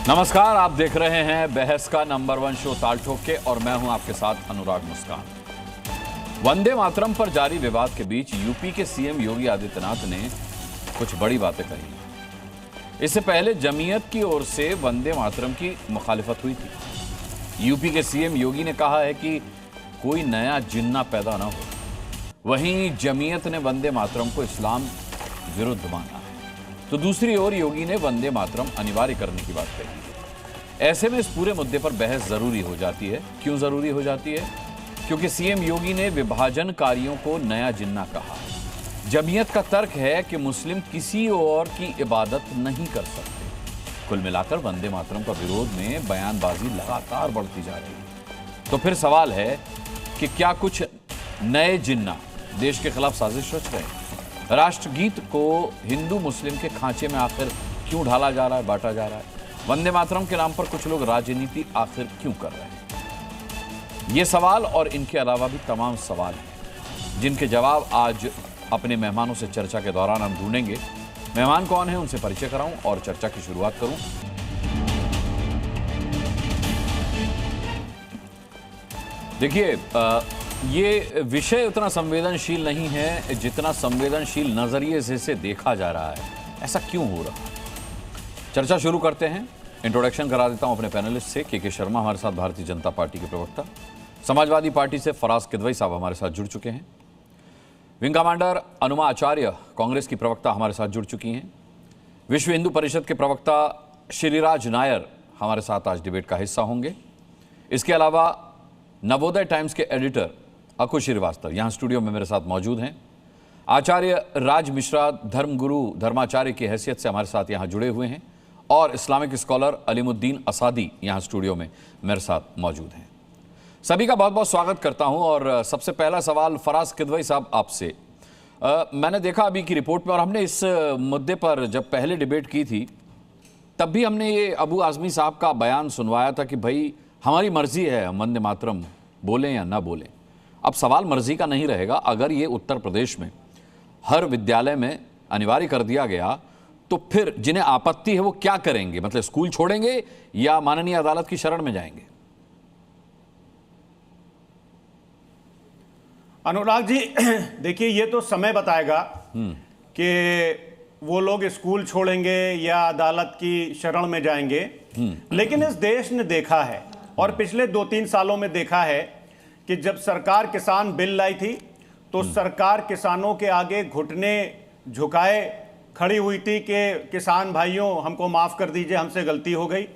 नमस्कार, आप देख रहे हैं बहस का नंबर 1 शो ताल ठोक के और मैं हूं आपके साथ अनुराग मुस्कान। वंदे मातरम पर जारी विवाद के बीच यूपी के सीएम योगी आदित्यनाथ ने कुछ बड़ी बातें कही। इससे पहले जमीयत की ओर से वंदे मातरम की मुखालिफत हुई थी। यूपी के सीएम योगी ने कहा है कि कोई नया जिन्ना पैदा ना हो। वहीं जमीयत ने वंदे मातरम को इस्लाम विरुद्ध माना है, तो दूसरी ओर योगी ने वंदे मातरम अनिवार्य करने की बात कही है। ऐसे में इस पूरे मुद्दे पर बहस जरूरी हो जाती है। क्यों जरूरी हो जाती है? क्योंकि सीएम योगी ने विभाजनकारियों को नया जिन्ना कहा। जमीयत का तर्क है कि मुस्लिम किसी और की इबादत नहीं कर सकते। कुल मिलाकर वंदे मातरम का विरोध में बयानबाजी लगातार बढ़ती जा रही है। तो फिर सवाल है कि क्या कुछ नए जिन्ना देश के खिलाफ साजिश रच रहे हैं? राष्ट्रगीत को हिंदू मुस्लिम के खांचे में आखिर क्यों ढाला जा रहा है, बांटा जा रहा है? वंदे मातरम के नाम पर कुछ लोग राजनीति आखिर क्यों कर रहे हैं? ये सवाल और इनके अलावा भी तमाम सवाल हैं जिनके जवाब आज अपने मेहमानों से चर्चा के दौरान हम ढूंढेंगे। मेहमान कौन है, उनसे परिचय कराऊं और चर्चा की शुरुआत करूं। देखिए, ये विषय उतना संवेदनशील नहीं है जितना संवेदनशील नजरिए से इसे देखा जा रहा है। ऐसा क्यों हो रहा है? चर्चा शुरू करते हैं। इंट्रोडक्शन करा देता हूं अपने पैनलिस्ट से। के शर्मा हमारे साथ, भारतीय जनता पार्टी के प्रवक्ता। समाजवादी पार्टी से फराज किदवई साहब हमारे साथ जुड़ चुके हैं। विंग कमांडर अनुमा आचार्य कांग्रेस की प्रवक्ता हमारे साथ जुड़ चुकी हैं। विश्व हिंदू परिषद के प्रवक्ता श्रीराज नायर हमारे साथ आज डिबेट का हिस्सा होंगे। इसके अलावा नवोदय टाइम्स के एडिटर अकुश श्रीवास्तव यहां स्टूडियो में मेरे साथ मौजूद हैं। आचार्य राज मिश्रा धर्मगुरु धर्माचार्य की हैसियत से हमारे साथ यहां जुड़े हुए हैं और इस्लामिक स्कॉलर अलीमुद्दीन असादी यहां स्टूडियो में मेरे साथ मौजूद हैं। सभी का बहुत बहुत स्वागत करता हूं और सबसे पहला सवाल फराज किदवई साहब आपसे। मैंने देखा अभी की रिपोर्ट में, और हमने इस मुद्दे पर जब पहले डिबेट की थी तब भी हमने ये अबू आजमी साहब का बयान सुनवाया था कि भाई हमारी मर्जी है हम वंदे मातरम बोलें या ना बोलें। अब सवाल मर्जी का नहीं रहेगा। अगर ये उत्तर प्रदेश में हर विद्यालय में अनिवार्य कर दिया गया तो फिर जिन्हें आपत्ति है वो क्या करेंगे? मतलब स्कूल छोड़ेंगे या माननीय अदालत की शरण में जाएंगे? अनुराग जी, देखिए ये तो समय बताएगा कि वो लोग स्कूल छोड़ेंगे या अदालत की शरण में जाएंगे। लेकिन इस देश ने देखा है और पिछले 2-3 सालों में देखा है कि जब सरकार किसान बिल लाई थी तो सरकार किसानों के आगे घुटने झुकाए खड़ी हुई थी कि किसान भाइयों हमको माफ कर दीजिए, हमसे गलती हो गई।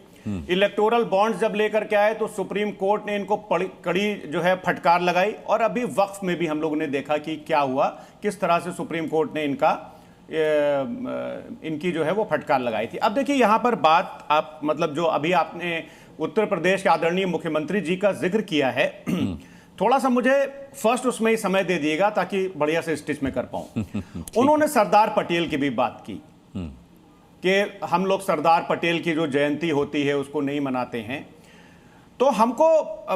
इलेक्टोरल बॉन्ड्स जब लेकर के आए तो सुप्रीम कोर्ट ने इनको कड़ी जो है फटकार लगाई। और अभी वक्फ में भी हम लोगों ने देखा कि क्या हुआ, किस तरह से सुप्रीम कोर्ट ने इनकी जो है वो फटकार लगाई थी। अब देखिए यहां पर बात आप मतलब जो अभी आपने उत्तर प्रदेश के आदरणीय मुख्यमंत्री जी का जिक्र किया है, थोड़ा सा मुझे फर्स्ट उसमें ही समय दे दिएगा ताकि बढ़िया से स्टिच में कर पाऊं। उन्होंने सरदार पटेल की भी बात की कि हम लोग सरदार पटेल की जो जयंती होती है उसको नहीं मनाते हैं। तो हमको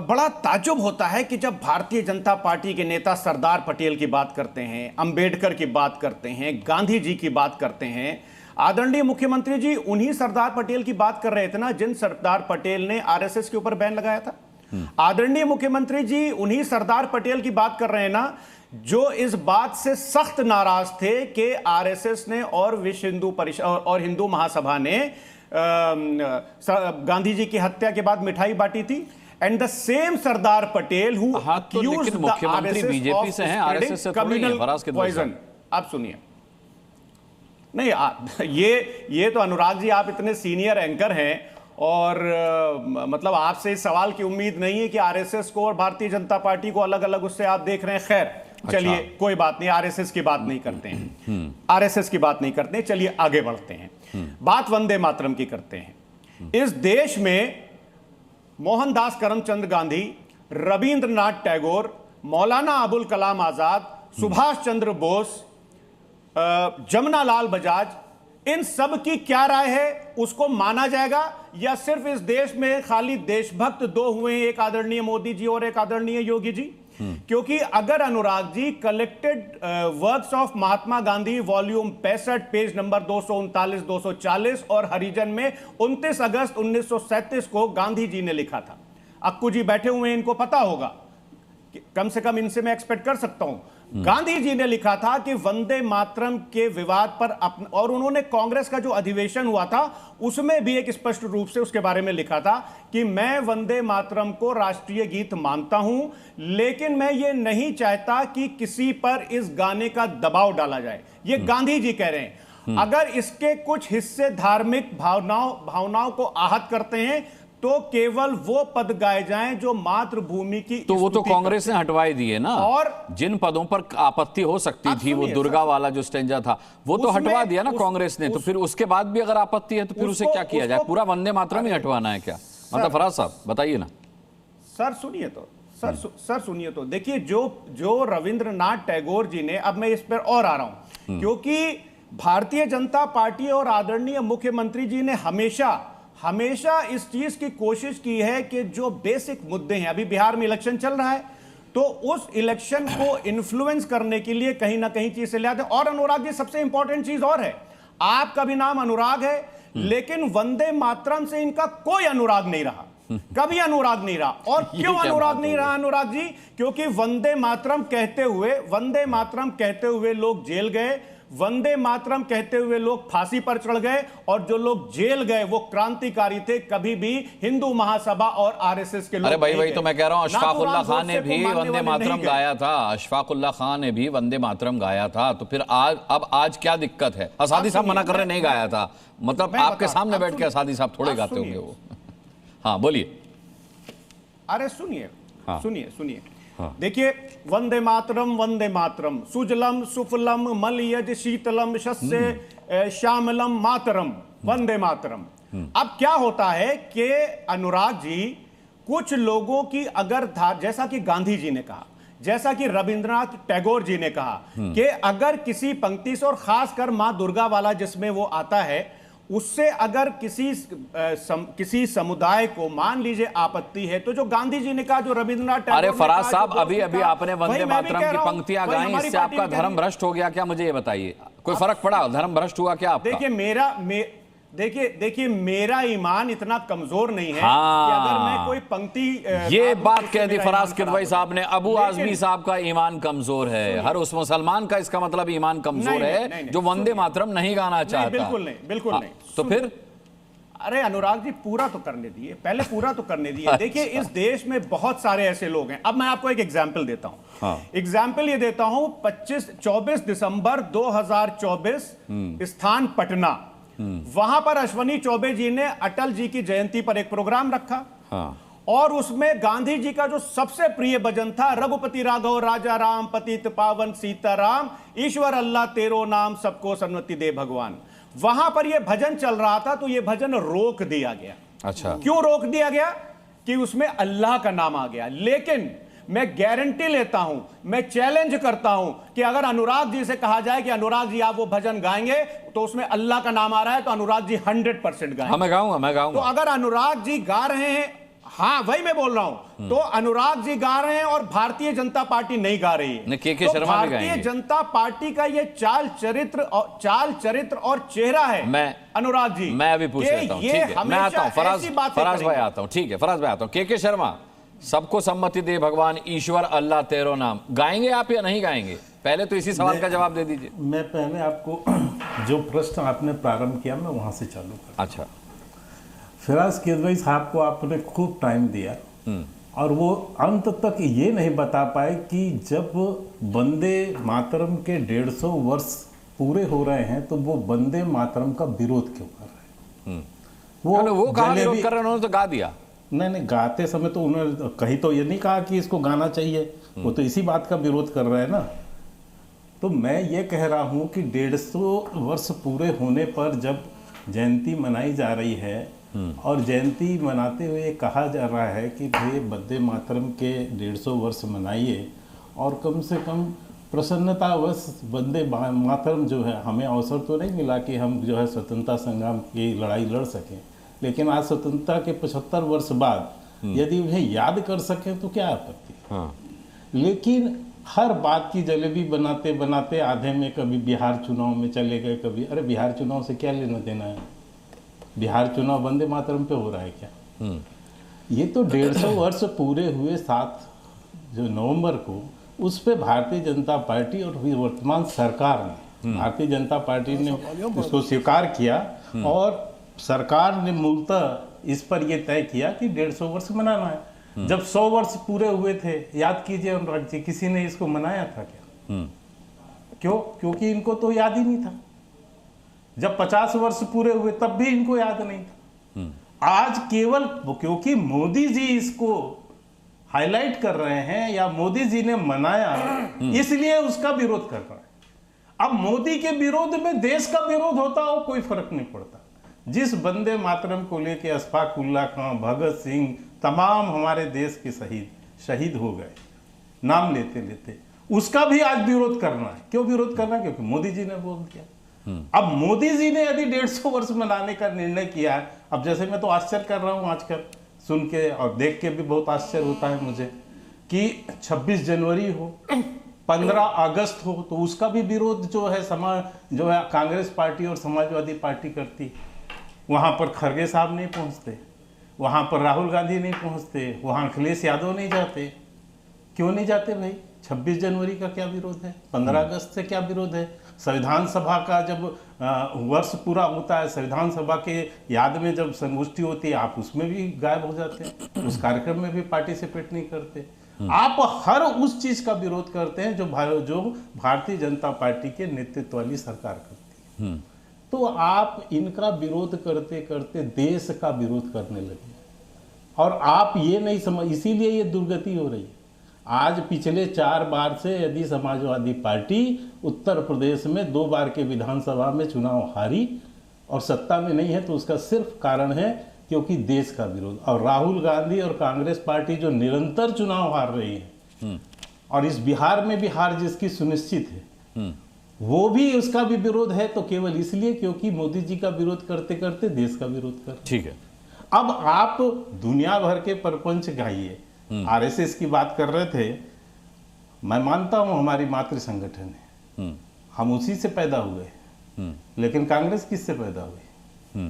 बड़ा ताज्जुब होता है कि जब भारतीय जनता पार्टी के नेता सरदार पटेल की बात करते हैं, अंबेडकर की बात करते हैं, गांधी जी की बात करते हैं, आदरणीय मुख्यमंत्री जी उन्हीं सरदार पटेल की बात कर रहे थे ना जिन सरदार पटेल ने आरएसएस के ऊपर बैन लगाया था। आदरणीय मुख्यमंत्री जी उन्हीं सरदार पटेल की बात कर रहे हैं ना जो इस बात से सख्त नाराज थे कि आरएसएस ने और विश्व हिंदू परिषद और हिंदू महासभा ने गांधी जी की हत्या के बाद मिठाई बांटी थी। And the same Sardar Patel who accused the RSS BJP से हैं, आरएसएस से थोड़ी है। फराज किदवई पॉइजन। आप सुनिए, नहीं ये तो अनुराग जी आप इतने सीनियर एंकर हैं और मतलब आपसे इस सवाल की उम्मीद नहीं है कि आरएसएस को और भारतीय जनता पार्टी को अलग अलग उससे आप देख रहे हैं। खैर चलिए कोई बात नहीं, आरएसएस की बात नहीं करते हैं, आरएसएस की बात नहीं करते हैं। चलिए आगे बढ़ते हैं, बात वंदे मातरम की करते हैं। इस देश में मोहनदास करमचंद गांधी, रविंद्रनाथ टैगोर, मौलाना अबुल कलाम आजाद, सुभाष चंद्र बोस, जमनालाल बजाज, इन सब की क्या राय है? उसको माना जाएगा या सिर्फ इस देश में खाली देशभक्त दो हुए हैं, एक आदरणीय मोदी जी और एक आदरणीय योगी जी? क्योंकि अगर Anurag ji collected works of Mahatma Gandhi volume 65 page number 239 240 और हरिजन में 29 अगस्त 1937 को गांधी जी ने लिखा था। अक्कू जी बैठे हुए हैं, इनको पता होगा, कम से कम इनसे मैं एक्सपेक्ट कर सकता हूं। गांधी जी ने लिखा था कि वंदे मातरम के विवाद पर और उन्होंने कांग्रेस का जो अधिवेशन हुआ था उसमें भी एक स्पष्ट रूप से उसके बारे में लिखा था कि मैं वंदे मातरम को राष्ट्रीय गीत मानता हूं, लेकिन मैं ये नहीं चाहता कि किसी पर इस गाने का दबाव डाला जाए। ये गांधी जी कह रहे हैं। अगर इसके कुछ हिस्से धार्मिक भावनाओं को आहत करते हैं तो केवल वो पद गाए जाएं जो मातृभूमि की, तो वो तो कांग्रेस ने हटवाई दिए ना, और जिन पदों पर आपत्ति हो सकती थी, वो दुर्गा वाला जो स्टेंजा था वो तो हटवा दिया ना कांग्रेस ने। तो फिर उसके बाद भी अगर आपत्ति है तो फिर उसे क्या किया जाए? पूरा वंदे मातरम ही हटवाना है क्या? मतलब फराज साहब बताइए ना। सर सुनिए तो, सर सुनिए तो, देखिए जो रविंद्रनाथ टैगोर जी ने, अब मैं इस पर और आ रहा हूं, क्योंकि भारतीय जनता पार्टी और आदरणीय मुख्यमंत्री जी ने हमेशा इस चीज की कोशिश की है कि जो बेसिक मुद्दे हैं, अभी बिहार में इलेक्शन चल रहा है, तो उस इलेक्शन को इन्फ्लुएंस करने के लिए कहीं ना कहीं चीज से ले आते हैं। और अनुराग जी, सबसे इंपॉर्टेंट चीज और है, आपका भी नाम अनुराग है, लेकिन वंदे मातरम से इनका कोई अनुराग नहीं रहा, कभी अनुराग नहीं रहा। और क्यों अनुराग नहीं रहा अनुराग जी? क्योंकि वंदे मातरम कहते हुए लोग जेल गए, वंदे मातरम कहते हुए लोग फांसी पर चढ़ गए, और जो लोग जेल गए वो क्रांतिकारी थे, कभी भी हिंदू महासभा और आरएसएस के लोग। अरे भाई तो मैं कह रहा हूं, अशफाकुल्ला खान ने भी वंदे मातरम गाया था, अशफाकुल्ला खान ने भी वंदे मातरम गाया था। तो फिर आज क्या दिक्कत है? असादी साहब मना कर रहे, नहीं गाया था, मतलब आपके सामने बैठ के असादी साहब थोड़े गाते होंगे वो। हाँ बोलिए। अरे सुनिए, देखिए, वंदे मातरम सुजलम सुफलम मलयज शीतलम शस्य श्यामलम मातरम, वंदे मातरम। अब क्या होता है कि अनुराग जी, कुछ लोगों की अगर जैसा कि गांधी जी ने कहा, जैसा कि रविंद्रनाथ टैगोर जी ने कहा कि अगर किसी पंक्ति से, और खासकर मां दुर्गा वाला जिसमें वो आता है, उससे अगर किसी समुदाय को मान लीजिए आपत्ति है, तो जो गांधी जी ने कहा, जो रविंद्रनाथ टैगोर, अरे फराज साहब, अभी आपने वंदे मातरम की पंक्तियां गाई, इससे आपका धर्म भ्रष्ट हो गया क्या? मुझे ये बताइए, कोई फर्क पड़ा? धर्म भ्रष्ट हुआ क्या आपका? देखिए मेरा ईमान इतना कमजोर नहीं है कि अगर मैं कोई पंक्ति, ये बात कह दी फराज किदवई साहब ने, अबू आजमी साहब का ईमान कमजोर है, हर उस मुसलमान का इसका मतलब ईमान कमजोर है जो वंदे मातरम नहीं गाना चाहता। बिल्कुल नहीं। तो फिर अरे अनुराग जी, पूरा तो करने दिए, पहले पूरा तो करने दिए। देखिए, इस देश में बहुत सारे ऐसे लोग हैं। अब मैं आपको एक एग्जाम्पल देता हूं। एग्जाम्पल ये देता हूं, 24 दिसंबर 2024, स्थान पटना, वहां पर अश्वनी चौबे जी ने अटल जी की जयंती पर एक प्रोग्राम रखा, और उसमें गांधी जी का जो सबसे प्रिय भजन था, रघुपति राघव राजा राम पतित पावन सीताराम, ईश्वर अल्लाह तेरो नाम सबको सन्मति दे भगवान, वहां पर यह भजन चल रहा था, तो यह भजन रोक दिया गया। अच्छा, क्यों रोक दिया गया? कि उसमें अल्लाह का नाम आ गया। लेकिन मैं गारंटी लेता हूं, मैं चैलेंज करता हूं कि अगर अनुराग जी से कहा जाए कि अनुराग जी आप वो भजन गाएंगे, तो उसमें अल्लाह का नाम आ रहा है, तो अनुराग जी 100% गाएंगे। मैं गाऊंगा। तो अगर अनुराग जी गा रहे हैं, हाँ वही मैं बोल रहा हूं, तो अनुराग जी गा रहे हैं और भारतीय जनता पार्टी नहीं गा रही है, के शर्मा भी गाएंगे। भारतीय जनता पार्टी का ये चाल चरित्र और चेहरा है। अनुराग जी, मैं अभी पूछ लेता हूं, ठीक है, मैं आता हूं, फराज भाई आता हूं, ठीक है, फराज भाई आता हूं। के शर्मा, सबको सम्मति दे भगवान, ईश्वर अल्लाह तेरो नाम, गाएंगे आप या नहीं गाएंगे? पहले तो इसी सवाल का जवाब दे दीजिए। मैं पहले आपको जो प्रश्न आपने प्रारंभ किया, मैं वहां से चालू कर। अच्छा, फराज किदवई साहब को आपने खूब टाइम दिया, और वो अंत तक ये नहीं बता पाए कि जब वंदे मातरम के 150 वर्ष पूरे हो रहे हैं, तो वो वंदे मातरम का विरोध क्यों कर रहे हैं? वो कहा विरोध कर रहे हैं, उन्होंने तो गा दिया। नहीं, गाते समय तो उन्होंने कहीं तो ये नहीं कहा कि इसको गाना चाहिए, वो तो इसी बात का विरोध कर रहे हैं ना। तो मैं ये कह रहा हूँ कि 150 वर्ष पूरे होने पर जब जयंती मनाई जा रही है, और जयंती मनाते हुए कहा जा रहा है कि भाई वंदे मातरम के 150 वर्ष मनाइए, और कम से कम प्रसन्नतावश वंदे मातरम जो है, हमें अवसर तो नहीं मिला कि हम जो है स्वतंत्रता संग्राम की लड़ाई लड़ सकें, लेकिन आज स्वतंत्रता के 75 वर्ष बाद यदि उन्हें याद कर सकें तो क्या आपत्ति। लेकिन हर बात की जलेबी बनाते बनाते आधे में कभी बिहार चुनाव में चले गए, कभी अरे बिहार चुनाव से क्या लेना देना है, बिहार चुनाव वंदे मातरम पे हो रहा है क्या? ये तो 150 वर्ष पूरे हुए 7 जो नवंबर को, उस पे भारतीय जनता पार्टी और वर्तमान सरकार ने, भारतीय जनता पार्टी ने इसको स्वीकार किया और सरकार ने मूलतः इस पर यह तय किया कि 150 वर्ष मनाना है। जब 100 वर्ष पूरे हुए थे, याद कीजिए अनुराग जी, किसी ने इसको मनाया था क्या? क्यों? क्योंकि इनको तो याद ही नहीं था। जब 50 वर्ष पूरे हुए तब भी इनको याद नहीं था। आज केवल क्योंकि मोदी जी इसको हाईलाइट कर रहे हैं या मोदी जी ने मनाया, इसलिए उसका विरोध कर रहा है। अब मोदी के विरोध में देश का विरोध होता हो कोई फर्क नहीं पड़ता। जिस वंदे मातरम को लेके अशफाक उल्ला खां, भगत सिंह, तमाम हमारे देश के शहीद हो गए नाम लेते लेते, उसका भी आज विरोध करना है। क्यों विरोध करना है? क्योंकि मोदी जी ने बोल दिया। अब मोदी जी ने यदि 150 वर्ष मनाने का निर्णय किया है, अब जैसे मैं तो आश्चर्य कर रहा हूं आजकल सुन के और देख के भी बहुत आश्चर्य होता है मुझे कि 26 जनवरी हो, 15 अगस्त हो, तो उसका भी विरोध जो है कांग्रेस पार्टी और समाजवादी पार्टी करती। वहां पर खरगे साहब नहीं पहुंचते, वहां पर राहुल गांधी नहीं पहुंचते, वहां अखिलेश यादव नहीं जाते। क्यों नहीं जाते भाई? 26 जनवरी का क्या विरोध है? 15 अगस्त से क्या विरोध है? संविधान सभा का जब वर्ष पूरा होता है, संविधान सभा के याद में जब संगोष्ठी होती है, आप उसमें भी गायब हो जाते हैं, उस कार्यक्रम में भी पार्टिसिपेट नहीं करते। आप हर उस चीज का विरोध करते हैं जो भारतीय जनता पार्टी के नेतृत्व वाली सरकार करती है। तो आप इनका विरोध करते करते देश का विरोध करने लगे और आप ये नहीं समझ, इसीलिए ये दुर्गति हो रही है। आज पिछले 4 बार से यदि समाजवादी पार्टी उत्तर प्रदेश में 2 बार के विधानसभा में चुनाव हारी और सत्ता में नहीं है, तो उसका सिर्फ कारण है क्योंकि देश का विरोध। और राहुल गांधी और कांग्रेस पार्टी जो निरंतर चुनाव हार रही है और इस बिहार में भी हार जिसकी सुनिश्चित है, वो भी उसका भी विरोध है, तो केवल इसलिए क्योंकि मोदी जी का विरोध करते करते देश का विरोध कर। ठीक है, अब आप दुनिया भर के प्रपंच गाइए। आरएसएस की बात कर रहे थे, मैं मानता हूं हमारी मातृ संगठन है, हम उसी से पैदा हुए, लेकिन कांग्रेस किससे पैदा हुई?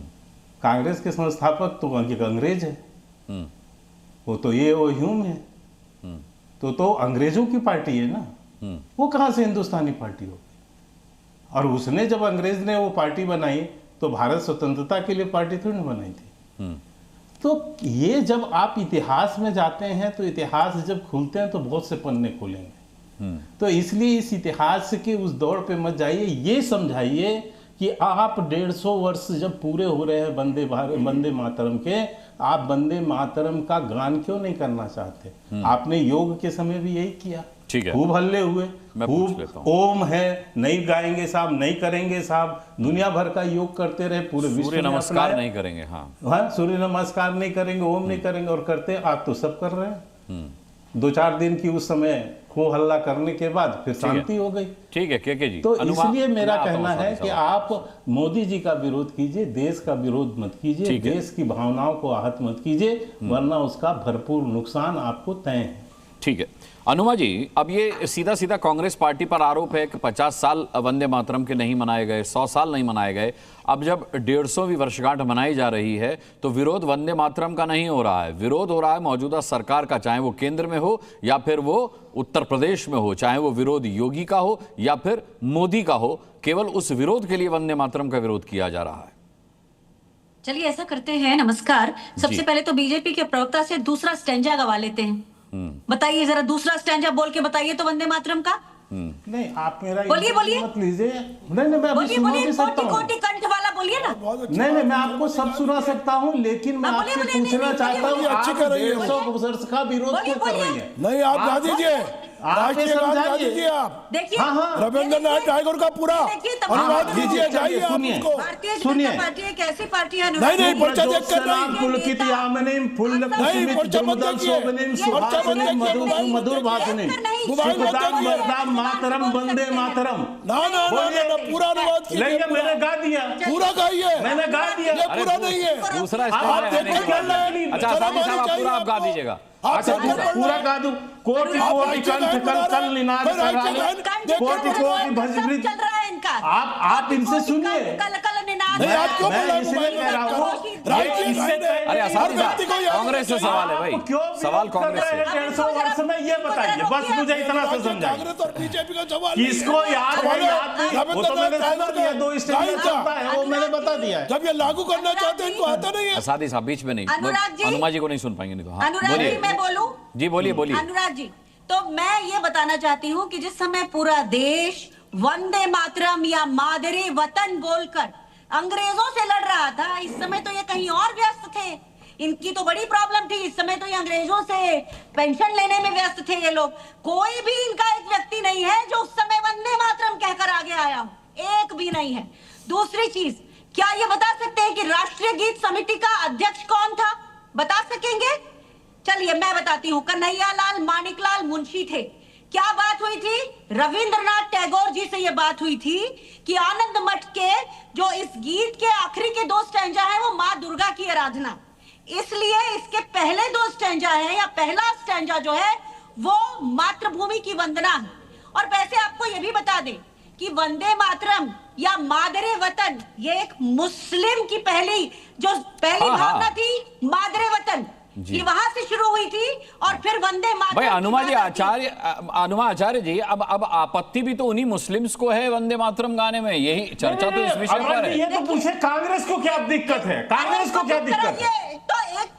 कांग्रेस के संस्थापक तो अंग्रेज है, वो तो ये वो ह्यूम है, तो अंग्रेजों की पार्टी है ना, वो कहां से हिंदुस्तानी पार्टी हो गई? और उसने जब अंग्रेज ने वो पार्टी बनाई तो भारत स्वतंत्रता के लिए पार्टी थोड़ी ना बनाई थी। तो ये जब आप इतिहास में जाते हैं तो इतिहास जब खुलते हैं तो बहुत से पन्ने खोलेंगे। तो इसलिए इस इतिहास के उस दौर पे मत जाइए, ये समझाइए कि आप 150 वर्ष जब पूरे हो रहे हैं वंदे मातरम के, आप वंदे मातरम का गान क्यों नहीं करना चाहते? आपने योग के समय भी यही किया, ठीक है, खूब हल्ले हुए, खूब ओम है नहीं गाएंगे साहब, नहीं करेंगे साहब, दुनिया भर का योग करते रहे, पूरे विश्व सूर्य नमस्कार नहीं करेंगे, हाँ सूर्य नमस्कार नहीं करेंगे, ओम नहीं करेंगे, और करते आप तो सब कर रहे हैं। 2-4 दिन की उस समय खो हल्ला करने के बाद फिर शांति हो गई। ठीक है के जी, तो इसलिए मेरा कहना है कि आप मोदी जी का विरोध कीजिए, देश का विरोध मत कीजिए, देश की भावनाओं को आहत मत कीजिए, वरना उसका भरपूर नुकसान आपको तय है। ठीक है अनुमा जी, अब ये सीधा सीधा कांग्रेस पार्टी पर आरोप है कि 50 साल वंदे मातरम के नहीं मनाए गए, 100 साल नहीं मनाए गए। अब जब 150वीं वर्षगांठ मनाई जा रही है तो विरोध वंदे मातरम का नहीं हो रहा है, विरोध हो रहा है मौजूदा सरकार का, चाहे वो केंद्र में हो या फिर वो उत्तर प्रदेश में हो, चाहे वो विरोध योगी का हो या फिर मोदी का हो, केवल उस विरोध के लिए वंदे मातरम का विरोध किया जा रहा है। चलिए ऐसा करते हैं, नमस्कार, सबसे पहले तो बीजेपी के प्रवक्ता से दूसरा स्टैंजा गवा लेते हैं। बताइए जरा, दूसरा स्टैंजा बोल के बताइए तो वंदे मातरम का। नहीं आप मेरा बोलिए मत लीजिए। नहीं मैं बोलिए कोटि कंठ वाला बोलिए ना। नहीं मैं आपको सब सुना सकता हूँ, लेकिन मैं आपसे पूछना चाहता हूँ, अच्छी कर रही है 150 वर्ष का विरोध क्यों कर रही है? नहीं आप गा दीजिए, आप दीजिए, आप देखिए रविंद्रनाथ टैगोर का पूरा अनुवाद कीजिए, जाइए आप उसको। भारतीय जनता पार्टी एक ऐसी पार्टी है, नहीं पर्चा देख कर नहीं, पुलकित यामिनीं फुल्लकुसुमित जुमदं शोभनीं सुहासिनीं मधुर भाषिनीं सुखदां वरदां मातरम वंदे मातरम। ना पूरा अनुवाद कीजिए। मैंने गा दिया, पूरा गाइए। मैंने गा दिया, ये पूरा नहीं है, दूसरा आप देखिए क्या अच्छा आप गा दीजिएगा। आप अच्छा चक्कर पड़ पूरा रहे गा दूं। कोटि आप कोटि राज्य कंठ गान बना कल रहे निनाद हैं। राज्य कराले, गान कोटि कोटि भजगृत। चल रहा है इनका। आप इनसे सुनिए। कल कल निनाद। नहीं, आप क्यों बोल रहे हैं इसलिए मोबाइल कह रहा में? हूं, राज्य इससे गान है। अरे हर असादी व्यक्ति को याद कांग्रेस से रखना सवाल है आप भाई, क्यों सवाल कांग्रेस से। 150 वर्ष में ये बताइए, बस मुझे इतना से समझाइए। कांग्रेस और बीजेपी का सवाल नहीं है। किसको याद है सवाल याद नहीं, वो तो मैंने रविंद्रनाथ सुना दिया, 2 स्टेट में चलता है, वो मैंने बता दिया है। जब ये लागू करना चाहते हैं इनको आता नहीं है। असादी साहब बीच में नहीं, अनुराग जी। अनुमा जी को नहीं सुन पाएंगे नहीं तो। हाँ अनुराग जी बोलिए मैं बोलूं? जी, बोलिए बोलिए। अनुराग जी, तो मैं ये बताना चाहती हूँ कि जिस समय पूरा देश वंदे मातरम या मादरे वतन बोलकर अंग्रेजों से लड़ रहा था, इस समय तो ये कहीं और व्यस्त थे। इनकी तो बड़ी प्रॉब्लम थी, इस समय तो ये अंग्रेजों से पेंशन लेने में व्यस्त थे ये लोग। कोई भी इनका एक व्यक्ति नहीं है जो उस समय वंदे मातरम कहकर आगे आया हो, एक भी नहीं है। दूसरी चीज, क्या ये बता सकते हैं कि राष्ट्रीय गीत समिति का अध्यक्ष कौन था? बता सकेंगे? चलिए मैं बताती हूँ। कन्हैयालाल मानिकलाल मुंशी थे। क्या बात हुई थी? रविंद्रनाथ टैगोर जी से यह बात हुई थी कि आनंद मठ के जो इस गीत के आखिरी के 2 स्टैंजा है वो माँ दुर्गा की आराधना, इसलिए इसके पहले 2 स्टैंजा है या पहला स्टैंजा जो है वो मातृभूमि की वंदना है। और वैसे आपको यह भी बता दें कि वंदे मातरम या मादरे वतन ये एक मुस्लिम की पहली भावना थी। मादरे वतन ये वहां से शुरू हुई थी और फिर वंदे मातरम। भाई अनुमा आचार्य जी, अब आपत्ति भी तो उन्हीं मुस्लिम्स को है वंदे मातरम गाने में, यही चर्चा तो इस विषय पर है। ये तो पूछे कांग्रेस को क्या दिक्कत है? कांग्रेस को क्या दिक्कत है?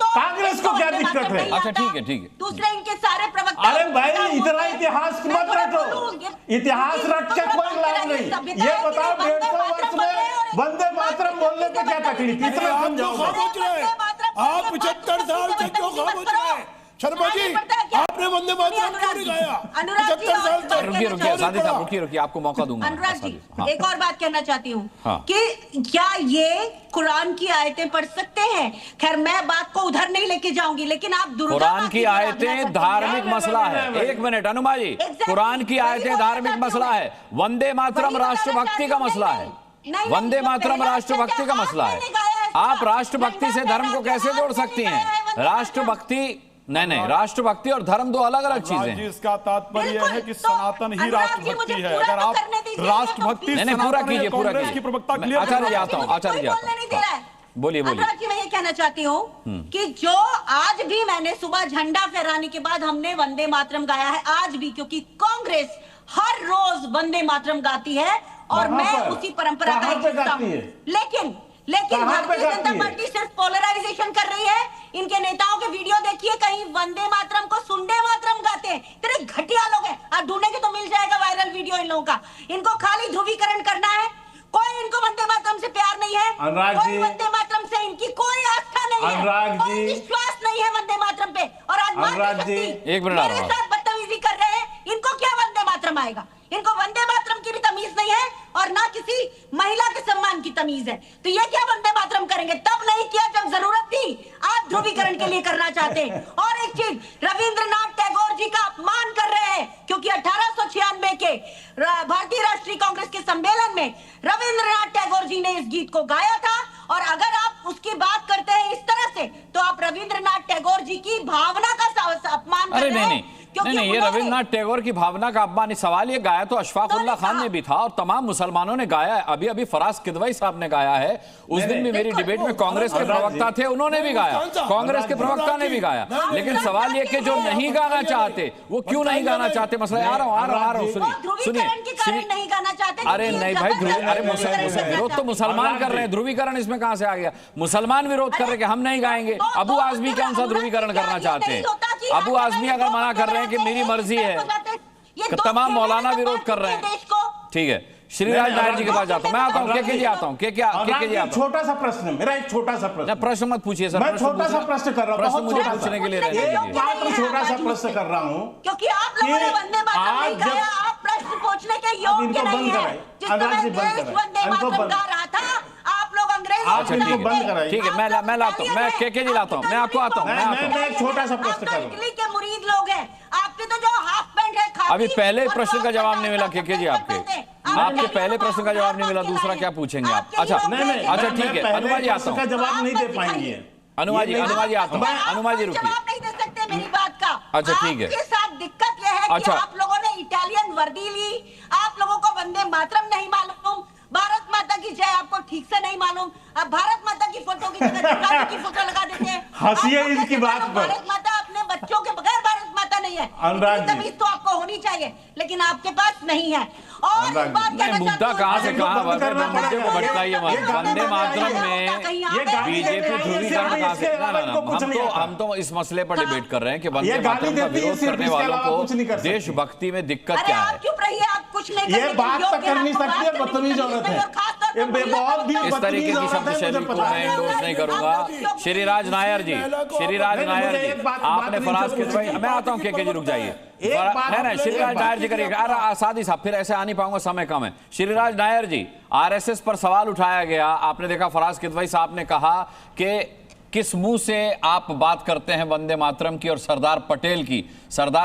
कांग्रेस को क्या दिक्कत है? अच्छा ठीक है ठीक है। दूसरे इनके सारे प्रवक्ता। अरे भाई इतना इतिहास मत रटो, इतिहास रट के कोई लाभ नहीं। ये बताओ 150 वर्ष में वंदे मातरम बोलने पे क्या तकलीफ? इतना समझाओ। आप 75 साल से क्यों खामोश रहे? शर्मा जी, आपने वंदे मातरम क्यों नहीं गाया? 75 साल तक। रुकिए सादी साहब, रुकिए आपको मौका दूंगा। अनुराग जी, हाँ। एक और बात कहना चाहती हूँ हाँ। कि क्या ये कुरान की आयतें पढ़ सकते हैं? खैर मैं बात को उधर नहीं लेके जाऊंगी, लेकिन आप कुरान की आयतें धार्मिक मसला है। 1 मिनट अनुमा जी, कुरान की आयतें धार्मिक मसला है, वंदे मातरम राष्ट्रभक्ति का मसला है। वंदे मातरम राष्ट्रभक्ति का मसला है। आप राष्ट्रभक्ति से धर्म को कैसे जोड़ सकती हैं? राष्ट्रभक्ति नहीं, राष्ट्रभक्ति और धर्म 2 अलग अलग चीजें हैं। इसका तात्पर्य है कि सनातन ही राष्ट्रभक्ति है। अगर आप राष्ट्रभक्ति नहीं पूरा कीजिए, पूरा कांग्रेस की प्रवक्ता कीजिए। आचार्य जी आता हूँ, आचार्य जी आता हूँ, बोलिए बोलिए। अनुराग जी मैं ये कहना चाहती हूँ कि जो आज भी मैंने सुबह झंडा फहराने के बाद हमने वंदे मातरम गाया है, आज भी, क्योंकि कांग्रेस हर रोज वंदे मातरम गाती है और मैं उसी परंपरा का हिस्सा हूँ। लेकिन भारतीय जनता पार्टी सिर्फ पोलराइजेशन कर रही है। इनके नेताओं के वीडियो देखिए, कहीं वंदे मातरम को सुंदे मातरम गाते हैं। इतने घटिया लोग हैं, आप ढूंढेंगे तो मिल जाएगा वायरल वीडियो इन लोगों का। इनको खाली ध्रुवीकरण करना है, कोई इनको वंदे मातरम से प्यार नहीं है, कोई वंदे मातरम से इनकी कोई आस्था नहीं है, कोई विश्वास नहीं है वंदे मातरम पे। और आज मेरे साथ बदतमीजी कर रहे हैं, इनको क्या वंदे मातरम आएगा? इनको वंदे मातरम की भी तमीज नहीं है और ना किसी महिला के सम्मान की तमीज है। तो ये क्या वंदे मातरम करेंगे? तब नहीं किया जब जरूरत थी, आप ध्रुवीकरण के लिए करना चाहते हैं। और एक चीज, रविंद्रनाथ टैगोर जी का अपमान कर रहे हैं, क्योंकि 1896 के भारतीय राष्ट्रीय कांग्रेस के सम्मेलन में रविंद्रनाथ टैगोर जी ने इस गीत को गाया था। और अगर आप उसकी बात करते हैं इस तरह से, तो आप रविंद्रनाथ टैगोर जी की भावना का अपमान कर रहे हैं। नहीं, ये रविंद्रनाथ टैगोर की भावना का अपमान। सवाल ये गाया तो अशफाकुल्ला खान ने भी था और तमाम मुसलमानों ने गाया है। अभी फराज किदवई साहब ने गाया है। उस दिन भी मेरी डिबेट में कांग्रेस के प्रवक्ता थे, उन्होंने भी गाया, कांग्रेस के प्रवक्ता ने भी गाया। लेकिन सवाल ये कि जो नहीं गाना चाहते वो क्यों नहीं गाना चाहते? मसला आ रहा हूँ सुनिए। अरे नहीं भाई, अरे विरोध तो मुसलमान कर रहे हैं, ध्रुवीकरण इसमें कहां से आ गया? मुसलमान विरोध कर रहे हैं कि हम नहीं गाएंगे। अबू आजमी कौन सा ध्रुवीकरण करना चाहते हैं? अबू आजमी अगर मना कर रहे हैं कि मेरी मर्जी है, तमाम मौलाना विरोध कर रहे हैं। ठीक है, श्रीराज नायर जी के पास जाता हूं, मैं आता हूं, के जी आता हूं, के छोटा सा प्रश्न, मेरा एक छोटा सा प्रश्न। प्रश्न मत पूछिए सर, मैं छोटा सा प्रश्न कर रहा हूं, प्रश्न मुझे पूछने के लिए रहने दीजिए। मात्र छोटा सा प्रश्न कर रहा हूं, क्योंकि आप लोगों ने वंदे मातरम नहीं गाया, आप प्रश्न पूछने के योग्य नहीं है। जिस समय देश वंदे मातरम गा रहा था, आप लोग अंग्रेज। अच्छा ठीक है, मैं लाता हूं, मैं के जी लाता हूं, मैं आपको आता हूं, मैं एक छोटा सा प्रश्न कर रहा हूं। इटली के मुरीद लोग हैं, आपके तो जो हाफ पैंट है, अभी पहले प्रश्न का जवाब नहीं मिला के जी आपके पहले प्रश्न का जवाब नहीं मिला, दूसरा क्या पूछेंगे आप? अच्छा अच्छा ठीक है, अनुमा जी आता हूं, जवाब नहीं दे पाएंगे। अनुमा जी आता हूं, अनुमा जी रुकिए। जवाब नहीं दे सकते मेरी बात का। सकता। अच्छा, ठीक है। आपके साथ दिक्कत यह है कि आप लोगों ने इटालियन वर्दी ली, आप लोगों को वंदे मातरम नहीं मालूम, भारत माता की जय आपको ठीक से नहीं मालूम। अब भारत माता की फोटो की जगह दुर्गा जी की फोटो लगा देते हैं। हंसिए इसकी बात पर। भारत माता अपने बच्चों के बगैर भारत माता नहीं है। अनुराग जी, तमीज तो आपको होनी चाहिए, लेकिन आपके पास नहीं है। और अनुराग इस बात जी, कहना मुद्दा चाहती हूँ- कहाँ से कहाँ बंद करना मुद्दे को भटकाइए मत। वंदे मातरम में बीजेपी ध्रुवीकरण कहाँ से? हम तो इस मसले पर डिबेट कर रहे हैं कि वंदे मातरम का विरोध करने वालों को देशभक्ति में दिक्कत क्या है। आप चुप रहिए, आप कुछ नहीं ये बात तो कर नहीं सकती है, बदतमीज औरत है। ये बहुत भी इस तरीके की शब्द शैली को मैं इंडोर्स नहीं करूंगा। श्रीराज नायर जी, श्रीराज नायर जी, आपने फराज किदवई, मैं आता हूं के जी, रुक जाइए। नहीं, श्रीराज नायर जी करिए। अरे सादी साहब, फिर ऐसे आ नहीं पाऊंगा, समय कम है। श्रीराज नायर जी, आरएसएस पर सवाल उठाया गया, आपने देखा फराज किदवई साहब ने कहा कि किस मुंह से आप बात करते हैं वंदे मातरम की और सरदार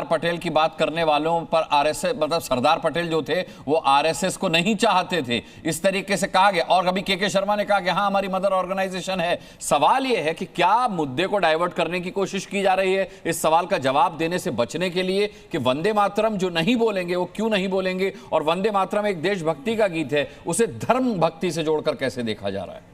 पटेल की बात करने वालों पर आरएसएस, मतलब सरदार पटेल जो थे वो आरएसएस को नहीं चाहते थे, इस तरीके से कहा गया। और कभी के शर्मा ने कहा कि हाँ हमारी मदर ऑर्गेनाइजेशन है। सवाल यह है कि क्या मुद्दे को डाइवर्ट करने की कोशिश की जा रही है इस सवाल का जवाब देने से बचने के लिए कि वंदे मातरम जो नहीं बोलेंगे वो क्यों नहीं बोलेंगे, और वंदे मातरम एक देशभक्ति का गीत है, उसे धर्म भक्ति से जोड़कर कैसे देखा जा रहा है?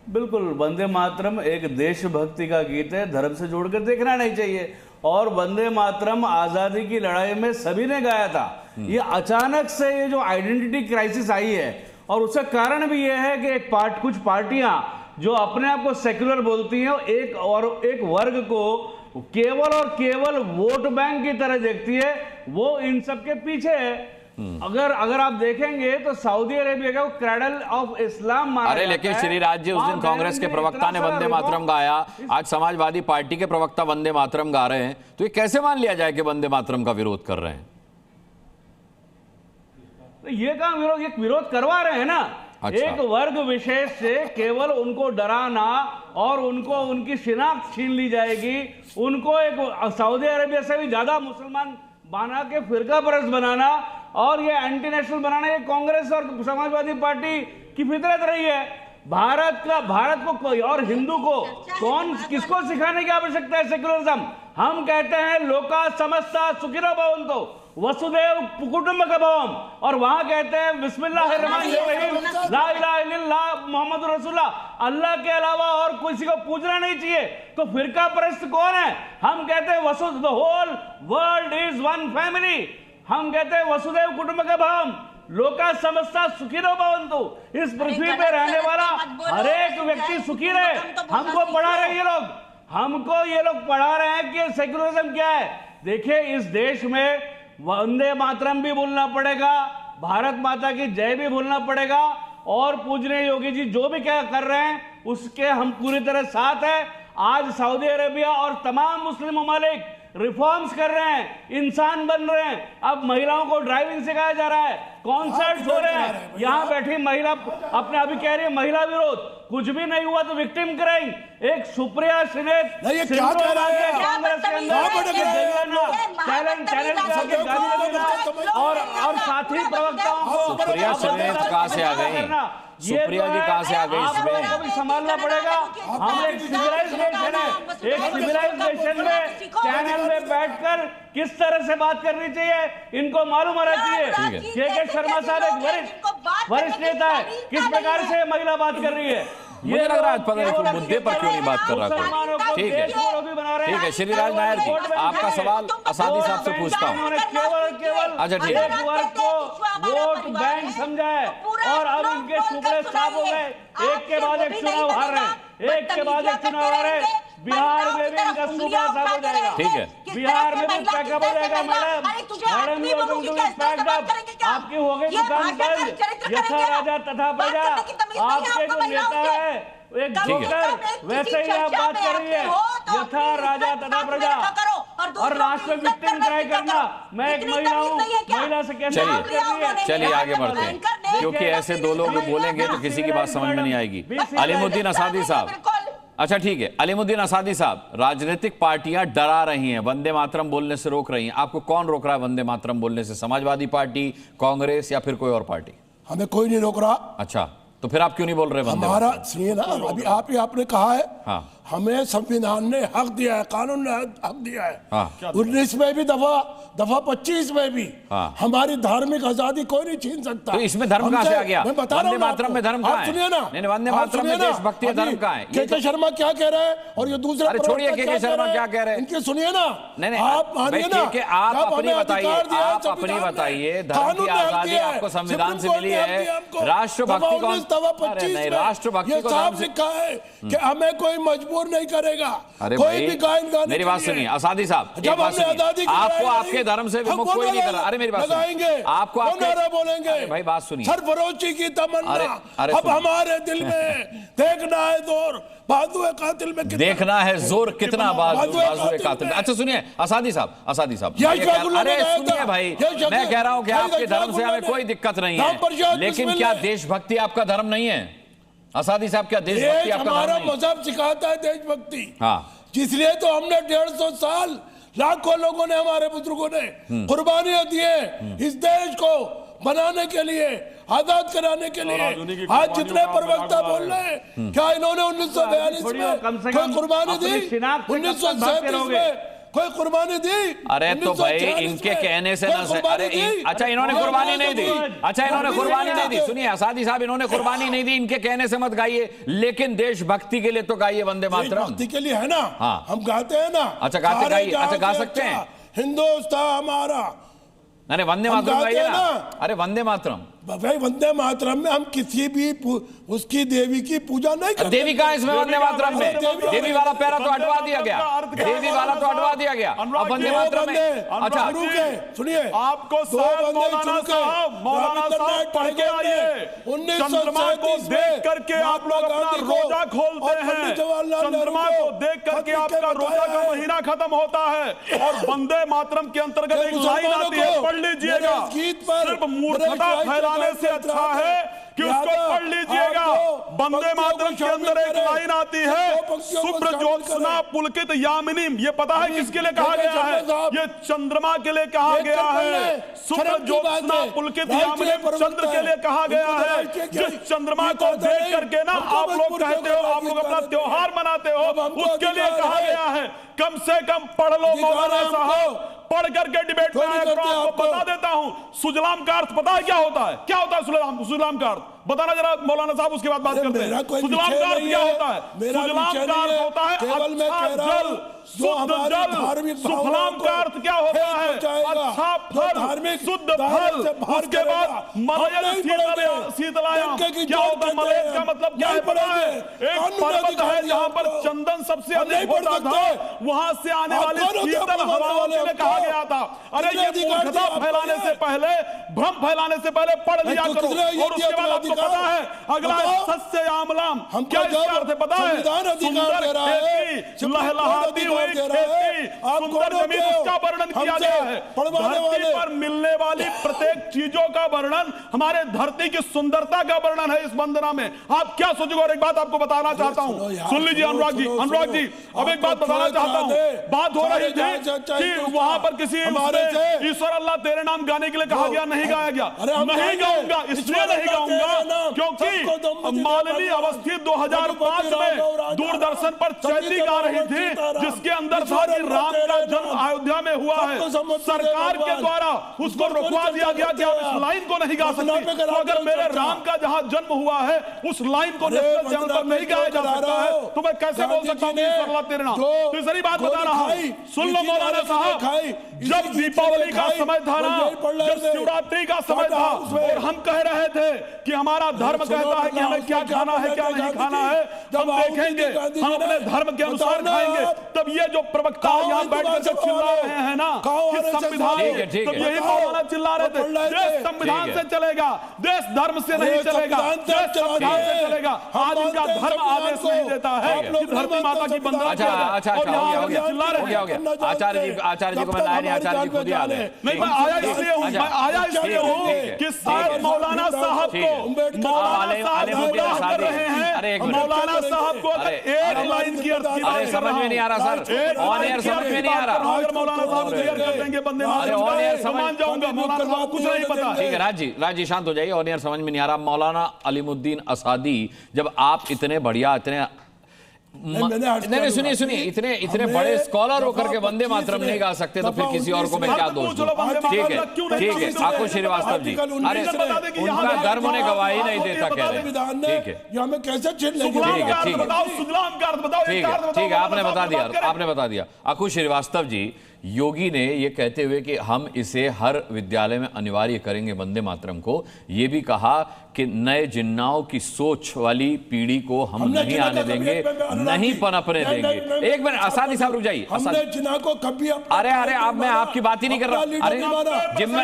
बिल्कुल, वंदे मातरम एक देशभक्ति का गीत है, धर्म से जोड़कर देखना नहीं चाहिए। और वंदे मातरम आजादी की लड़ाई में सभी ने गाया था। ये अचानक से ये जो आइडेंटिटी क्राइसिस आई है, और उसका कारण भी ये है कि कुछ पार्टियां जो अपने आप को सेक्युलर बोलती हैं, एक वर्ग को केवल और केवल वोट बैंक की तरह देखती है, वो इन सब के पीछे है। अगर आप देखेंगे तो सऊदी अरेबिया का क्रेडल ऑफ इस्लाम माना जाता है। लेकिन श्रीराज जी, उस दिन कांग्रेस के प्रवक्ता ने वंदे मातरम गाया, आज समाजवादी पार्टी के प्रवक्ता वंदे मातरम गा रहे हैं, तो ये कैसे मान लिया जाए कि वंदे मातरम का विरोध कर रहे हैं? ये काम विरोध करवा रहे हैं ना। अच्छा। एक वर्ग विशेष से केवल उनको डराना और उनको उनकी शिनाख्त छीन ली जाएगी, उनको एक सऊदी अरेबिया से भी ज्यादा मुसलमान बना के फिरका परस्त बनाना और ये एंटी नेशनल बनाना, ये कांग्रेस और समाजवादी पार्टी की फितरत रही है। भारत को कोई और हिंदू को किसको सिखाने की आवश्यकता है सेक्युलरिज्म? हम कहते हैं लोका समस्ता सुखिनो भवन्तु वसुदेव कुटुंबकम, और वहां कहते हैं बिस्मिल्लाहिर्रहमानिर्रहीम ला इलाहा इल्लल्लाह मुहम्मदुर रसूलुल्लाह। अल्लाह के अलावा और किसी को पूजना नहीं चाहिए। तो फिरका परस्त कौन है? हम कहते हैं the whole world is one family. हम कहते हैं वसुदेव कुटुंबकम, लोका समस्ता सुखिनो भवन्तु। इस पृथ्वी पे रहने वाला हर एक व्यक्ति सुखी रहे। हमको पढ़ा रहे ये लोग पढ़ा रहे हैं कि सेक्युलरिज्म क्या है। देखिए, इस देश में वंदे मातरम भी बोलना पड़ेगा, भारत माता की जय भी बोलना पड़ेगा, और पूजनीय योगी जी जो भी क्या कर रहे हैं उसके हम पूरी तरह साथ हैं। आज सऊदी अरेबिया और तमाम मुस्लिम ममालिक रिफॉर्म्स कर रहे हैं, इंसान बन रहे हैं। अब महिलाओं को ड्राइविंग सिखाया जा रहा है, कॉन्सर्ट्स हो रहे हैं। यहाँ बैठी महिला अपने अभी कह रही है महिला विरोध, कुछ भी नहीं हुआ तो विक्टिम क्राइम। एक सुप्रिया श्रीनेत ये क्या कह रहा है? कांग्रेस के अंदर और साथी प्रवक्ताओं को सुप्रिया श्रीनेत कहाँ से आ गई? सुप्रिया जी कहाँ से आ गई इसमें? भी संभालना पड़ेगा। हम एक सिविलाइज्ड नेशन है, एक सिविलाइज्ड नेशन में चैनल में बैठकर किस तरह से बात करनी चाहिए इनको मालूम होना चाहिए। के शर्मा साहब एक वरिष्ठ नेता है, किस प्रकार से महिला बात कर रही है। मुझे लग रहा है पता नहीं कोई मुद्दे पर क्यों नहीं बात कर रहा कोई। ठीक है श्रीराज नायर जी, आपका सवाल असादी साहब से पूछता हूँ। अच्छा ठीक है, वर्ग को वोट बैंक समझा है और अब इनके सुपड़े साफ हो गए। एक के बाद एक चुनाव हार रहे हैं, एक के बाद एक चुनाव हार रहे हैं। बिहार में भी इनका सुपड़ा साफ हो जाएगा। ठीक है, बिहार में भी पैकअप हो जाएगा। मैडम आपकी हो गई दुकान बंद, यथा राजा तथा प्रजा। आपके जो नेता है एक जोकर, वैसे ही आप बात कर रही है, यथा राजा तथा प्रजा। और राष्ट्र में विक्टिम ट्राई करना, मैं एक महिला हूँ, महिला से कैसे बात कर रही है। चलिए आगे बढ़ते हैं, क्योंकि ऐसे दो लोग बोलेंगे तो किसी की बात समझ में नहीं आएगी। अलीमुद्दीन असादी साहब, अच्छा ठीक है, अलीमुद्दीन असादी साहब, राजनीतिक पार्टियां डरा रही हैं, वंदे मातरम बोलने से रोक रही हैं, आपको कौन रोक रहा है वंदे मातरम बोलने से? समाजवादी पार्टी, कांग्रेस या फिर कोई और पार्टी? हमें कोई नहीं रोक रहा। अच्छा, तो फिर आप क्यों नहीं बोल रहे वंदे हमारा मातरम? सुनिए ना, अभी आपने कहा है, हाँ, हमें संविधान ने हक दिया है, कानून ने हक दिया है। हाँ। 19 में भी दफा 25 में भी हाँ। हमारी धार्मिक आजादी कोई नहीं छीन सकता। तो इसमें धर्म कहाँ से आ गया? मैं बता रहा हूं वंदे मातरम में धर्म कहाँ है? सुनिए ना, नहीं, वंदे मातरम में देशभक्ति है, धर्म कहाँ है? के शर्मा क्या कह रहे हैं और ये दूसरे अरे छोड़िए के शर्मा क्या कह रहे हैं, इनकी सुनिए ना। नहीं आप मानिए ना, आप जब अपनी हमें बताइए, अधिकार दिया है आप अपनी संविधान ने, बताइए, धर्म कानून की ने हक आजादी दिया है, आपको संविधान से सुप्रीम मिली कोर्ट ने हक है, दिया हमको। राष्ट्रभक्ति को दफा 25 नहीं, में राष्ट्रभक्ति ये को साफ धर्म से लिखा है कि हमें कोई मजबूर नहीं करेगा। अरे कोई भाई, भी गायन गाने मेरी बात सुनिए आजादी साहब, जब हमने आजादी की आपको लड़ाई आपके लड़ी, धर्म से हम विमुख कोई नहीं कर रहा। अरे मेरी बात लगाएंगे, सुनिए, आपको कौन आपके नारा बोलेंगे? अरे भाई बात सुनिए, सरफरोशी की तमन्ना अरे अब सुनिए। हमारे दिल में देखना है जोर बाजुए कातिल में कितना, देखना है जोर कितना बाजुए कातिल में। में। अच्छा सुनिए आजादी साहब, यश बाबुल्ला अरे ने कहा सुनिए था, भाई, यश मैं कह रहा हूं कि यश आपके धर्म से बाबुल्ला हमें ने कोई दिक्कत नहीं राम प्रसाद है, लेकिन बिस्मिल क्या ने- देशभक्ति आपका धर्म नहीं है? आजादी साहब, क्या देशभक्ति देश आपका हमारा धर्म नहीं है? मजहब सिखाता है देशभक्ति। हाँ, इसलिए तो हमने 150 साल लाखों लोगों ने, हमारे बुजुर्गों ने कुर्बानियां दी है इस देश को बनाने के लिए, आजाद कराने के लिए। आज जितने प्रवक्ता बोल रहे हैं, क्या इन्होंने 1942 में कोई कुर्बानी दी? 1937 में कोई कुर्बानी दी? अरे तो भाई 1946 इनके में कहने से कोई ना कुर्बानी अरे दी? अच्छा इन्होंने कुर्बानी नहीं दी, अच्छा इन्होंने कुर्बानी नहीं दी। दी। सुनिए आजादी साहब, इन्होंने कुर्बानी नहीं दी, इनके कहने से मत गाइए, लेकिन देशभक्ति के लिए तो गाइए वंदे मातरम। भक्ति के लिए है ना, हाँ। हम गाते हैं ना। अच्छा, गाते सारे गाइए, अच्छा, जहां गा से सकते हैं? हिंदुस्तान हमारा, अरे वंदे हम मातरम गाते गाइए हैं ना, ना। अरे वंदे मातरम। भाई वंदे मातरम में हम किसी भी उसकी देवी की पूजा नहीं करते। देवी कहाँ है इसमें वंदे मातरम में? देवी वाला पैरा तो हटवा दिया गया, देवी वाला तो हटवा दिया गया, अब वंदे मातरम में। अच्छा सुनिए, आपको शायद मौलाना साहब पढ़ के आइए, चंद्रमा को देख करके आप लोग अपना रोजा खोलते हैं, चंद्रमा को देख करके आपका रोजा का महीना खत्म होता है, और वंदे मातरम के अंतर्गत एक लाइन आती है, पढ़ लीजिएगा। सिर्फ मूर्खता फैलाने से अच्छा है कि उसको पढ़ लीजिएगा। वंदे मातरम के अंदर एक लाइन आती है, शुभ्र ज्योत्सना पुलकित यामिनी। ये पता है किसके लिए कहा गया है? ये चंद्रमा के लिए कहा गया है। शुभ्र ज्योत्सना पुलकित यामिनी चंद्र के लिए कहा गया है। जिस चंद्रमा को देख करके ना आप लोग कहते हो, आप लोग अपना त्योहार मनाते हो, उसके लिए कहा गया है। कम से कम पढ़ लो मौलाना साहब, पढ़ करके डिबेट में आया करो। आपको बता देता हूं, सुजलाम का अर्थ पता है क्या होता है? क्या होता है सुजलाम का अर्थ बताना जरा मौलाना साहब, उसके बाद बात करते हैं। सुजलाम का अर्थ क्या होता है? सुजलाम का अर्थ होता है अच्छा जल, शुद्ध जल। सुफलाम का अर्थ क्या होता है? अच्छा फल, शुद्ध फल। उसके बाद मलयज शीतलायाम, क्या होता है? मलयज का मतलब क्या है पता है? एक पर्वत है जहां पर चंदन सबसे अधिक होता था, वहां से आने वाली शीतल हवाओं के लिए कहा गया था। अरे ये मूर्खता फैलाने से पहले, भ्रम फैलाने से पहले पढ़ लिया करो। और उसके बाद आपको पता है अगला है सस्य आमलाम, क्या इसका अर्थ पता है? सुंदर खेती, लहलहाती हुई खेती, सुंदर जमीन, उसका वर्णन किया गया है। धरती पर मिलने वाली प्रत्येक चीजों का वर्णन, हमारे धरती की सुंदरता का वर्णन है इस वंदना में। आप क्या सोचोगे? और एक बात आपको बताना चाहता हूं, सुन लीजिए अनुराग जी, अब एक बात बताना चाहता हूं। बात हो रही थी कि वहां पर किसी ईश्वर अल्लाह तेरे नाम गाने के लिए कहा गया, नहीं गाया गया। नहीं गाऊंगा, इसलिए नहीं गाऊंगा क्योंकि मालिनी अवस्थी 2005 में दूरदर्शन पर चैती गा रही थी, जिसके अंदर था कि राम का जन्म अयोध्या में हुआ है। सरकार के द्वारा उसको रुकवा दिया गया कि आप इस लाइन को नहीं गा सकते। तो अगर मेरे राम का जहां जन्म हुआ है उस लाइन को नेशनल चैनल पर नहीं गाया जा सकता है, तो मैं कैसे बोल सकता हूं ईश्वर अल्लाह तेरे नाम? तो सारी बात बता रहा हूं, सुन लो मौलाना साहब। जब दीपावली का समय था ना, जब शिवरात्रि का समय था, और हम कह रहे थे कि हमारा धर्म कहता है कि हमें क्या खाना है क्या नहीं खाना है, हम देखेंगे, हम अपने धर्म के अनुसार खाएंगे। तब ये जो प्रवक्ता यहाँ बैठ कर चिल्ला रहे हैं ना कि संविधान, तब यही मौलाना चिल्ला रहे थे देश संविधान से चलेगा, देश धर्म से नहीं चलेगा, देश संविधान से चलेगा। आज इनका धर्म आदेश नहीं देता है कि धरती माता की वंदना किया जाए। अच्छा चिल्ला रहे हैं। आचार्य जी को मैं लाया नहीं, आचार्य जी खुद ही आ रहे। नहीं, मैं आया इसलिए हूँ, मैं आया इसलिए हूँ कि शायद मौलाना साहब को, मौलाना साहब कर रहे हैं, मौलाना साहब को अगर एक लाइन की अर्थ की बात कर समझ में नहीं आ रहा सर, ऑन एयर समझ में नहीं आ रहा। अगर मौलाना साहब क्लियर कर देंगे बंदे मान जाऊंगा, मौलाना साहब कुछ नहीं पता। ठीक है राज जी शांत हो जाइए, ऑन एयर समझ में नहीं आ रहा। मौलाना अलीमुद्दीन असादी, जब आप इतने बढ़िया, इतने नहीं सुनिए सुनिए, इतने बड़े स्कॉलर होकर के वंदे मातरम नहीं गा सकते तो फिर किसी और को मैं क्या दोष दूं? ठीक है आकुश श्रीवास्तव जी, अरे उनका धर्म उन्हें गवाही नहीं देता कह रहे हैं, ठीक है ठीक है आपने बता दिया। आकुश श्रीवास्तव जी, योगी ने ये कहते हुए कि हम इसे हर विद्यालय में अनिवार्य करेंगे वंदे मातरम को, ये भी कहा कि नए जिन्नाओं की सोच वाली पीढ़ी को हम नहीं आने देंगे, नहीं पनपने देंगे। एक मिनट आसादी साहब रुक जाइए। अरे अब मैं आपकी बात ही नहीं कर रहा। अरे जिन्ना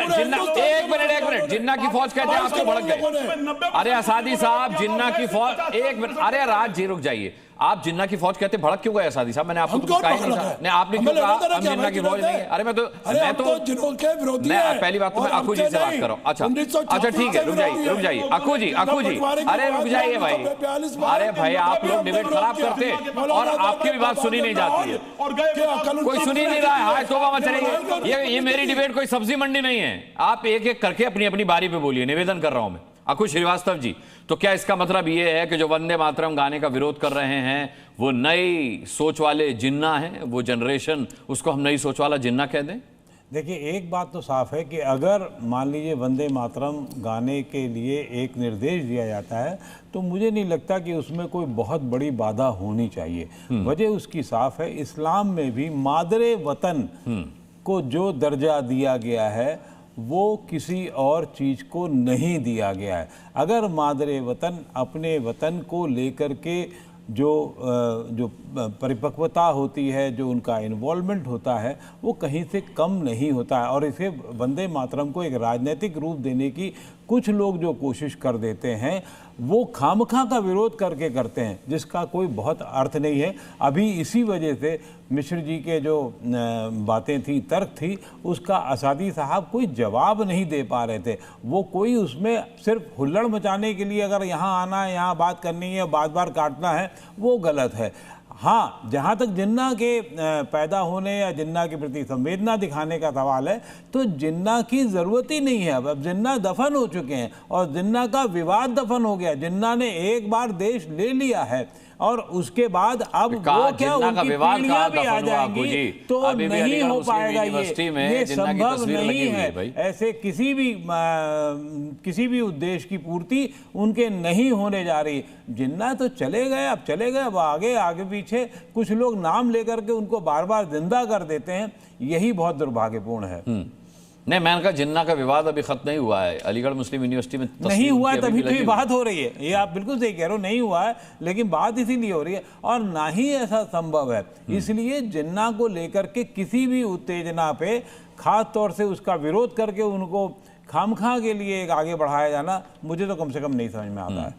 एक मिनट जिन्ना की फौज कहते हैं, आप तो भड़क गए। अरे आसादी साहब, जिन्ना की फौज, एक मिनट, अरे राज जी रुक जाइए। आप जिन्ना की फौज कहते भड़क क्यों गए आसादी साहब? मैंने आपको कुछ कहा ही नहीं था। नहीं आपने क्यों कहा हम जिन्ना की फौज नहीं है? अरे मैं तो पहली बात तो मैं आकू जी से बात कर रहा हूँ। अच्छा ठीक है, रुक जाइए आकू जी, अरे रुक जाइए भाई। अरे भाई आप लोग डिबेट खराब करते हैं और आपकी भी बात सुनी नहीं जाती है, कोई सुनी नहीं रहा है। हाय तौबा मच रही है। ये मेरी डिबेट कोई सब्जी मंडी नहीं है। आप एक एक करके अपनी अपनी बारी पे बोलिए, निवेदन कर रहा हूं मैं। आकुश श्रीवास्तव जी, तो क्या इसका मतलब ये है कि जो वंदे मातरम गाने का विरोध कर रहे हैं वो नई सोच वाले जिन्ना हैं, वो जनरेशन, उसको हम नई सोच वाला जिन्ना कह दें? देखिए, एक बात तो साफ है कि अगर मान लीजिए वंदे मातरम गाने के लिए एक निर्देश दिया जाता है तो मुझे नहीं लगता कि उसमें कोई बहुत बड़ी बाधा होनी चाहिए। वजह उसकी साफ है, इस्लाम में भी मादरे वतन को जो दर्जा दिया गया है वो किसी और चीज़ को नहीं दिया गया है। अगर मादरे वतन अपने वतन को लेकर के जो परिपक्वता होती है, जो उनका इन्वॉल्वमेंट होता है, वो कहीं से कम नहीं होता है। और इसे वंदे मातरम को एक राजनीतिक रूप देने की कुछ लोग जो कोशिश कर देते हैं वो खामखा का विरोध करके करते हैं, जिसका कोई बहुत अर्थ नहीं है। अभी इसी वजह से मिश्र जी के जो बातें थी, तर्क थी, उसका आसादी साहब कोई जवाब नहीं दे पा रहे थे। वो कोई उसमें सिर्फ हुल्लड़ मचाने के लिए अगर यहाँ आना है, यहाँ बात करनी है, बार बार काटना है, वो गलत है। हाँ, जहाँ तक जिन्ना के पैदा होने या जिन्ना के प्रति संवेदना दिखाने का सवाल है तो जिन्ना की ज़रूरत ही नहीं है। अब जिन्ना दफन हो चुके हैं और जिन्ना का विवाद दफन हो गया। जिन्ना ने एक बार देश ले लिया है और उसके बाद अब वो क्या उनकी पीढ़ियां भी आ जाएंगी तो नहीं हो पाएगा। ये संभव नहीं है। ऐसे किसी भी उद्देश्य की पूर्ति उनके नहीं होने जा रही। जिन्ना तो चले गए, अब चले गए, अब आगे पीछे कुछ लोग नाम लेकर के उनको बार बार जिंदा कर देते हैं। यही बहुत दुर्भाग्यपूर्ण है। नहीं, मैंने कहा जिन्ना का विवाद अभी खत्म नहीं हुआ है। अलीगढ़ मुस्लिम यूनिवर्सिटी में नहीं हुआ है, तभी तो ये बात हो रही है। ये आप बिल्कुल सही कह रहे हो, नहीं हुआ है, लेकिन बात इसीलिए हो रही है और ना ही ऐसा संभव है। इसलिए जिन्ना को लेकर के किसी भी उत्तेजना पे खास तौर से उसका विरोध करके उनको खामखा के लिए एक आगे बढ़ाया जाना मुझे तो कम से कम नहीं समझ में आता है।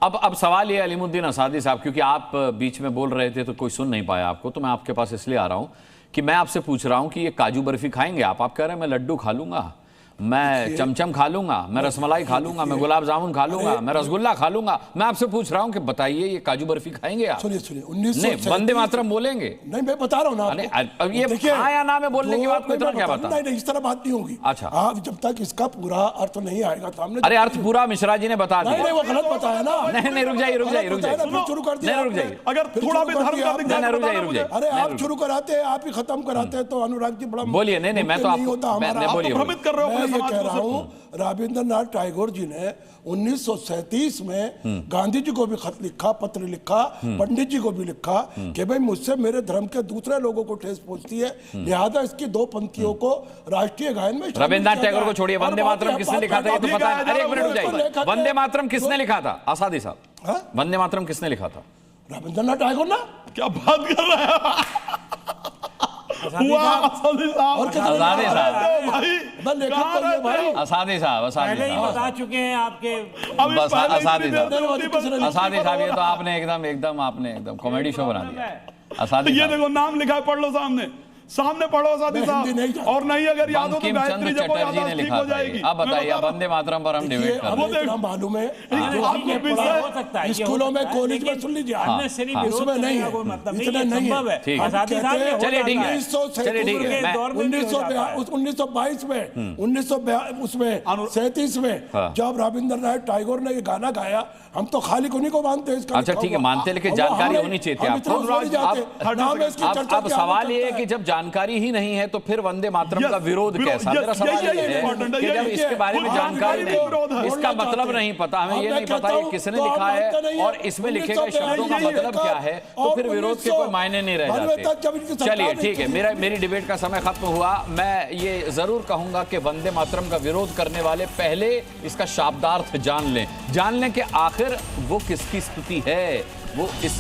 अब सवाल ये अलीमुद्दीन असादी साहब, क्योंकि आप बीच में बोल रहे थे तो कोई सुन नहीं पाया आपको, तो मैं आपके पास इसलिए आ रहा हूं कि मैं आपसे पूछ रहा हूं कि ये काजू बर्फी खाएंगे आप कह रहे हैं मैं लड्डू खा लूंगा, मैं चमचम खा लूंगा, मैं रसमलाई खा लूंगा, मैं गुलाब जामुन खा लूंगा, मैं रसगुल्ला खा लूंगा। मैं आपसे पूछ रहा हूं कि बताइए ये काजू बर्फी खाएंगे आप? सुनिए नहीं, वंदे मातरम बोलेंगे? नहीं, मैं बता रहा हूं ना। अब ये हाँ या ना में बोलने की बात को इतना क्या बता? नहीं, इस तरह बात नहीं होगी। अच्छा, आप जब तक इसका पूरा अर्थ नहीं आएगा सामने। अरे अर्थ पूरा मिश्रा जी ने बता दिया। नहीं, वो गलत बताया ना। नहीं, रुक जाइए शुरू कर दिया। रुक जाइए, अगर थोड़ा भी धर्म रुक जाइए। अरे आप शुरू कराते हैं, आप ही खत्म कराते हैं, तो अनुराग जी बड़ा बोलिए। नहीं, मैं तो आपको भ्रमित कर रहा हूं। मैं कह रहा हूं रविंद्रनाथ टैगोर जी ने 1937 में गांधी जी को भी खत लिखा, पत्र लिखा, पंडित जी को भी लिखा कि भाई मुझसे मेरे धर्म के दूसरे लोगों को ठेस पहुंचती है, लिहाजा इसकी दो पंक्तियों को राष्ट्रीय गायन में। रविंद्रनाथ टैगोर को छोड़िए, वंदे मातरम किसने लिखा था ये तो पता है। अरे एक मिनट रुक, वंदे मातरम किसने लिखा था आसादी साहब? वंदे मातरम किसने लिखा था? रविंद्रनाथ टैगोर ना। क्या बात कर रहे हैं? असादी साहब बता चुके हैं आपके। असादी साहब ये तो आपने एकदम आपने कॉमेडी शो बना दिया। ये देखो नाम लिखा है, पढ़ लो सामने। सामने पढ़ो साथी साहब, और नहीं अगर याद हो तो बंकिम गायत्री चंद्र जपो, चटर्जी ने याद ठीक लिखा हो था। जाएगी। अब बताइए, वंदे मातरम पर हम डिबेट कर रहे हैं। इतना मालूम है आपको विषय हो सकता है, ये स्कूलों हो में, सकता है, कॉलेज में लेकिन सुन लीजिए, unnecessary विरोध इसमें नहीं करने का है, कोई मतलब नहीं, इतना ये नहीं संभव है। है। ठीक है। आजादी साल में हो चलिए, ठीक है। जाता चलिए, ठीक है। के दौर में भी हो जाता है। 1922 में, 1937 में जब रविंद्रनाथ टैगोर ने ये गाना गाया, हम तो खाली उन्हीं को मानते हैं इसका। अच्छा, ठीक है, मानते हैं, लेकिन जानकारी होनी चाहिए थी आपको। अब सवाल ये है कि जब जानकारी ही नहीं है तो फिर वंदे मातरम का विरोध कैसा? मेरा सवाल ये है कि जब इसके बारे में जानकारी नहीं, इसका मतलब नहीं पता, हमें ये नहीं पता है किसने लिखा है और इसमें लिखे गए शब्दों का मतलब क्या है, तो फिर विरोध के कोई मायने नहीं रह जाते। चलिए, ठीक है, मेरी डिबेट का समय खत्म हुआ। मैं ये जरूर कहूंगा कि वंदे मातरम का विरोध करने वाले पहले इसका शाब्दार्थ जान लें कि आखिर वो किसकी स्तुति है, वो इस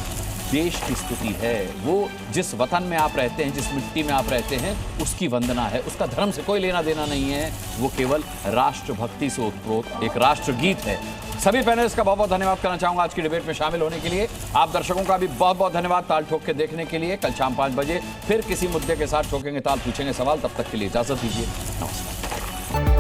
देश की स्तुति है, वो जिस वतन में आप रहते हैं, जिस मिट्टी में आप रहते हैं, उसकी वंदना है। उसका धर्म से कोई लेना देना नहीं है, वो केवल राष्ट्रभक्ति से उत्प्रोत एक राष्ट्रगीत है। सभी पैनलिस्ट का बहुत बहुत धन्यवाद करना चाहूंगा आज की डिबेट में शामिल होने के लिए। आप दर्शकों का भी बहुत बहुत धन्यवाद ताल ठोक के देखने के लिए। कल शाम 5 बजे फिर किसी मुद्दे के साथ ठोकेंगे ताल, पूछेंगे सवाल। तब तक के लिए इजाजत दीजिए, नमस्कार।